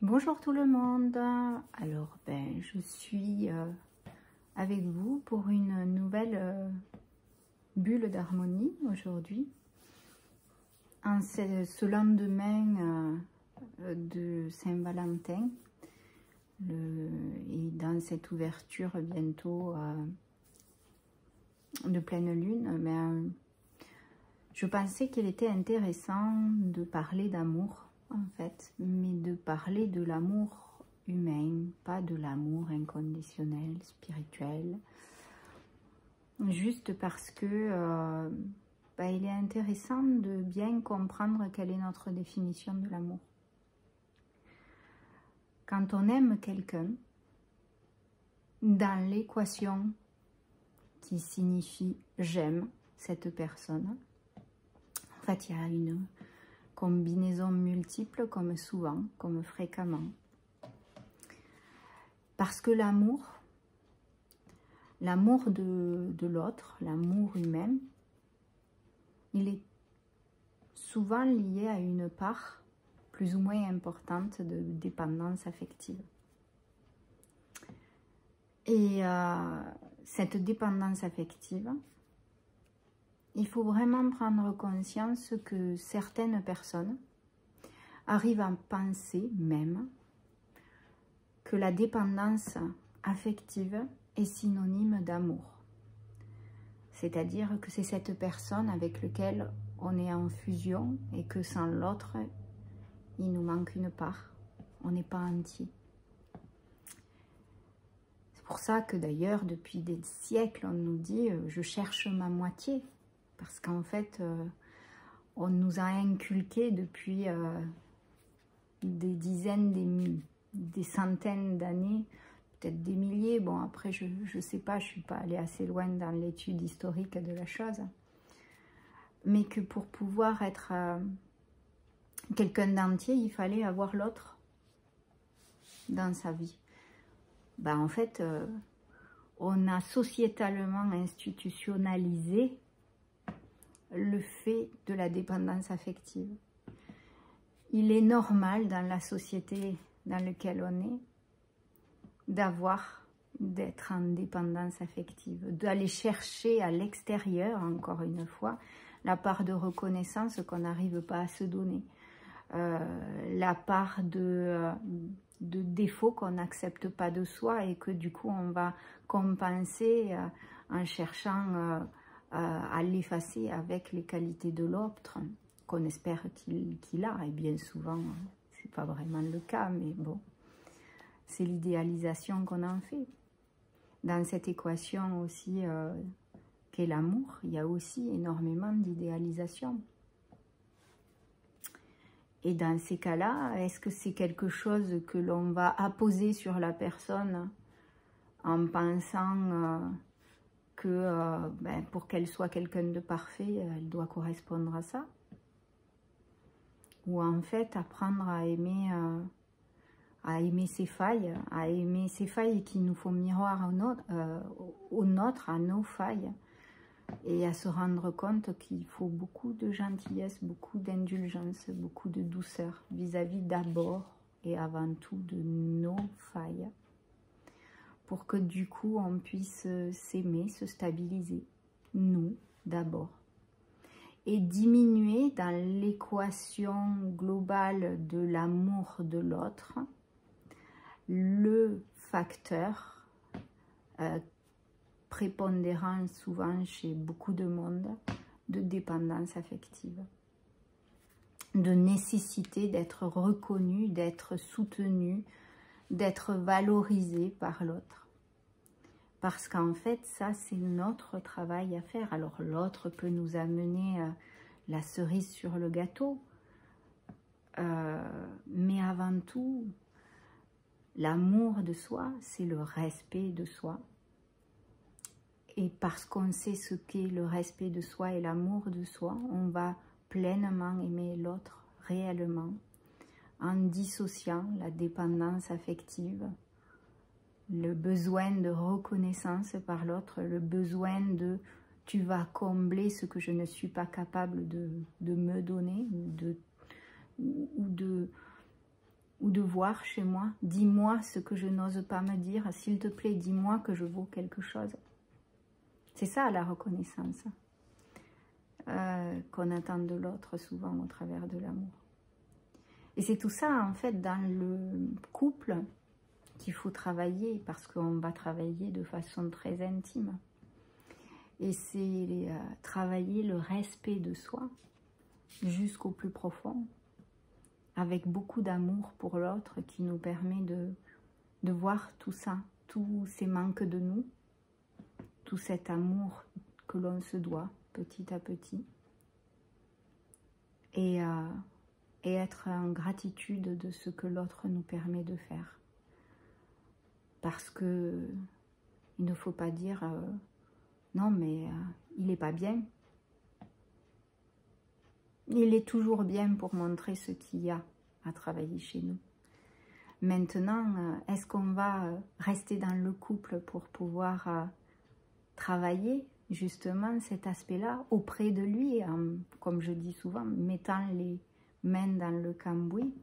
Bonjour tout le monde. Alors je suis avec vous pour une nouvelle bulle d'harmonie aujourd'hui. En ce lendemain de Saint-Valentin et dans cette ouverture bientôt de pleine lune, je pensais qu'il était intéressant de parler d'amour. En fait, mais de parler de l'amour humain, pas de l'amour inconditionnel, spirituel, juste parce que il est intéressant de bien comprendre quelle est notre définition de l'amour. Quand on aime quelqu'un, dans l'équation qui signifie j'aime cette personne, en fait il y a une combinaison multiple, comme souvent, comme fréquemment. Parce que l'amour de l'autre, l'amour humain, il est souvent lié à une part plus ou moins importante de dépendance affective. Et cette dépendance affective, il faut vraiment prendre conscience que certaines personnes arrivent à penser même que la dépendance affective est synonyme d'amour. C'est-à-dire que c'est cette personne avec laquelle on est en fusion et que sans l'autre, il nous manque une part. On n'est pas entier. C'est pour ça que d'ailleurs, depuis des siècles, on nous dit « je cherche ma moitié ». Parce qu'en fait, on nous a inculqué depuis des dizaines, des centaines d'années, peut-être des milliers. Bon, après, je ne sais pas, je ne suis pas allée assez loin dans l'étude historique de la chose. Mais que pour pouvoir être quelqu'un d'entier, il fallait avoir l'autre dans sa vie. En fait, on a sociétalement institutionnalisé le fait de la dépendance affective. Il est normal dans la société dans laquelle on est d'être en dépendance affective, d'aller chercher à l'extérieur, encore une fois, la part de reconnaissance qu'on n'arrive pas à se donner, la part de défauts qu'on n'accepte pas de soi et que du coup on va compenser en cherchant à l'effacer avec les qualités de l'autre qu'on espère qu'il a, et bien souvent c'est pas vraiment le cas, mais bon, c'est l'idéalisation qu'on en fait. Dans cette équation aussi qu'est l'amour, il y a aussi énormément d'idéalisation. Et dans ces cas-là, est-ce que c'est quelque chose que l'on va apposer sur la personne en pensant que pour qu'elle soit quelqu'un de parfait, elle doit correspondre à ça? Ou en fait, apprendre à aimer ses failles, qui nous font miroir aux nôtres, à nos failles, et à se rendre compte qu'il faut beaucoup de gentillesse, beaucoup d'indulgence, beaucoup de douceur vis-à-vis d'abord et avant tout de nos failles, pour que du coup on puisse s'aimer, se stabiliser, nous d'abord, et diminuer dans l'équation globale de l'amour de l'autre le facteur prépondérant souvent chez beaucoup de monde de dépendance affective, de nécessité d'être reconnu, d'être soutenu, d'être valorisé par l'autre. Parce qu'en fait, ça, c'est notre travail à faire. Alors, l'autre peut nous amener la cerise sur le gâteau. Mais avant tout, l'amour de soi, c'est le respect de soi. Et parce qu'on sait ce qu'est le respect de soi et l'amour de soi, on va pleinement aimer l'autre, réellement, en dissociant la dépendance affective, le besoin de reconnaissance par l'autre, le besoin de « tu vas combler ce que je ne suis pas capable de me donner » ou ou de voir chez moi. Dis-moi ce que je n'ose pas me dire. S'il te plaît, dis-moi que je vaux quelque chose. C'est ça la reconnaissance qu'on attend de l'autre souvent au travers de l'amour. Et c'est tout ça en fait dans le couple qu'il faut travailler, parce qu'on va travailler de façon très intime. Et c'est travailler le respect de soi jusqu'au plus profond, avec beaucoup d'amour pour l'autre qui nous permet de voir tout ça, tous ces manques de nous, tout cet amour que l'on se doit petit à petit, et être en gratitude de ce que l'autre nous permet de faire. Parce que il ne faut pas dire non mais il n'est pas bien. Il est toujours bien pour montrer ce qu'il y a à travailler chez nous. Maintenant, est-ce qu'on va rester dans le couple pour pouvoir travailler justement cet aspect-là auprès de lui, comme je dis souvent, mettant les mains dans le cambouis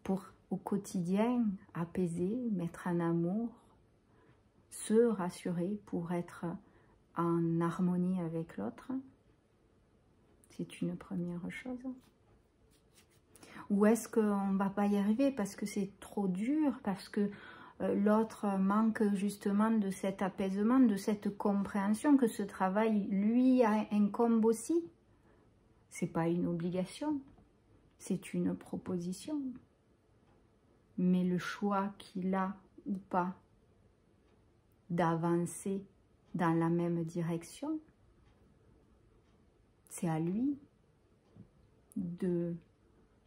pour au quotidien apaiser, mettre en amour, se rassurer pour être en harmonie avec l'autre? C'est une première chose. Ou est-ce qu'on ne va pas y arriver parce que c'est trop dur, parce que l'autre manque justement de cet apaisement, de cette compréhension que ce travail lui incombe aussi? C'est pas une obligation, c'est une proposition. Mais le choix qu'il a ou pas d'avancer dans la même direction, c'est à lui de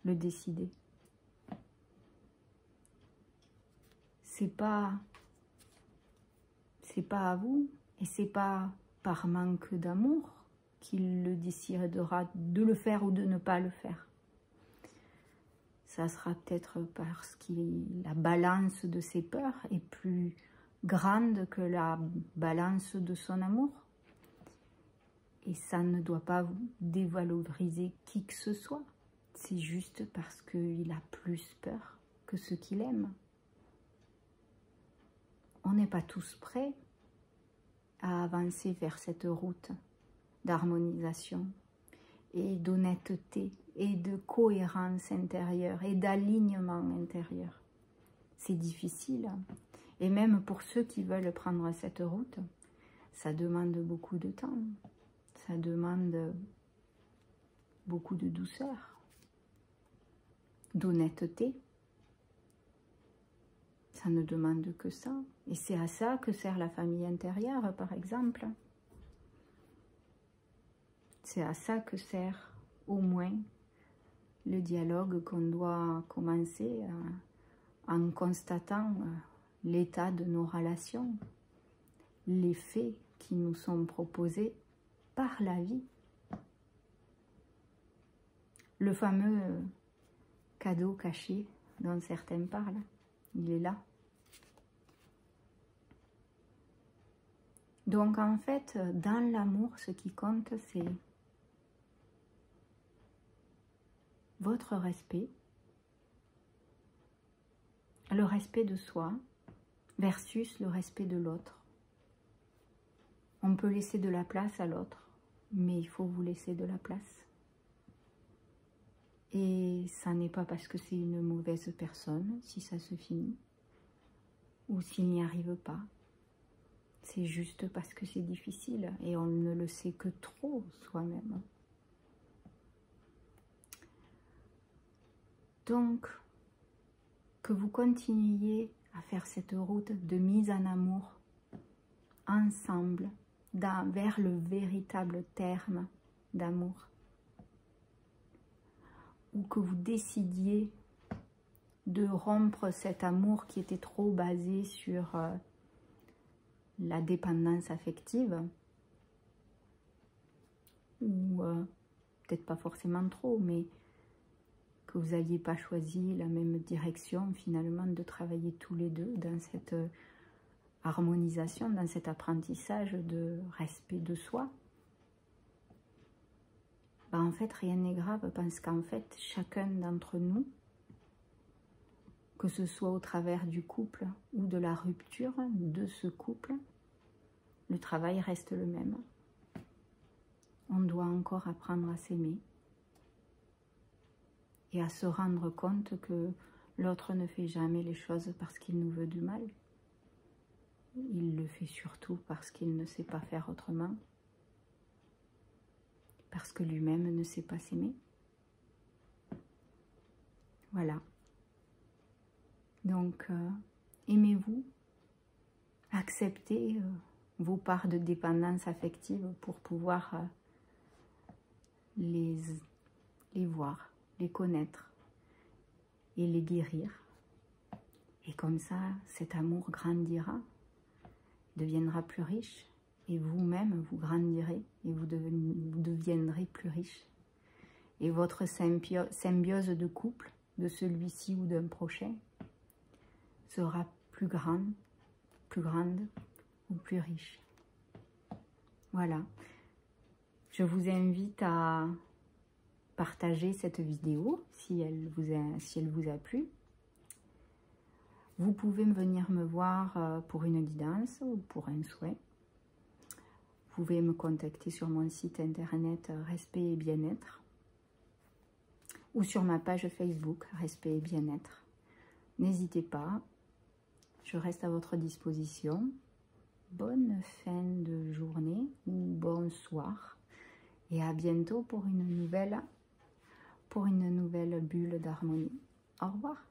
le décider. C'est pas à vous, et c'est pas par manque d'amour qu'il le décidera de le faire ou de ne pas le faire. Ça sera peut-être parce que la balance de ses peurs est plus grande que la balance de son amour. Et ça ne doit pas vous dévaloriser qui que ce soit. C'est juste parce qu'il a plus peur que ce qu'il aime. On n'est pas tous prêts à avancer vers cette route d'harmonisation et d'honnêteté et de cohérence intérieure et d'alignement intérieur. C'est difficile. Et même pour ceux qui veulent prendre cette route, ça demande beaucoup de temps. Ça demande beaucoup de douceur, d'honnêteté. Ça ne demande que ça. Et c'est à ça que sert la famille intérieure, par exemple. C'est à ça que sert au moins le dialogue qu'on doit commencer en constatant l'état de nos relations, les faits qui nous sont proposés par la vie. Le fameux cadeau caché dont certains parlent, il est là. Donc en fait, dans l'amour, ce qui compte, c'est votre respect, le respect de soi versus le respect de l'autre. On peut laisser de la place à l'autre, mais il faut vous laisser de la place. Et ça n'est pas parce que c'est une mauvaise personne, si ça se finit, ou s'il n'y arrive pas. C'est juste parce que c'est difficile et on ne le sait que trop soi-même. Donc, que vous continuiez à faire cette route de mise en amour ensemble, vers le véritable terme d'amour. Ou que vous décidiez de rompre cet amour qui était trop basé sur la dépendance affective, ou peut-être pas forcément trop, mais que vous n'aviez pas choisi la même direction finalement de travailler tous les deux dans cette harmonisation, dans cet apprentissage de respect de soi. Ben, en fait, rien n'est grave parce qu'en fait, chacun d'entre nous que ce soit au travers du couple ou de la rupture de ce couple, le travail reste le même. On doit encore apprendre à s'aimer et à se rendre compte que l'autre ne fait jamais les choses parce qu'il nous veut du mal. Il le fait surtout parce qu'il ne sait pas faire autrement, parce que lui-même ne sait pas s'aimer. Voilà. Donc, aimez-vous, acceptez vos parts de dépendance affective pour pouvoir les voir, les connaître et les guérir. Et comme ça, cet amour grandira, deviendra plus riche, et vous-même, vous grandirez et vous deviendrez plus riche. Et votre symbiose de couple, de celui-ci ou d'un prochain, sera plus grande ou plus riche. Voilà. Je vous invite à partager cette vidéo si elle vous a plu. Vous pouvez venir me voir pour une guidance ou pour un souhait. Vous pouvez me contacter sur mon site internet Respect et Bien-être ou sur ma page Facebook Respect et Bien-être. N'hésitez pas, je reste à votre disposition. Bonne fin de journée ou bonsoir et à bientôt pour une nouvelle bulle d'harmonie. Au revoir.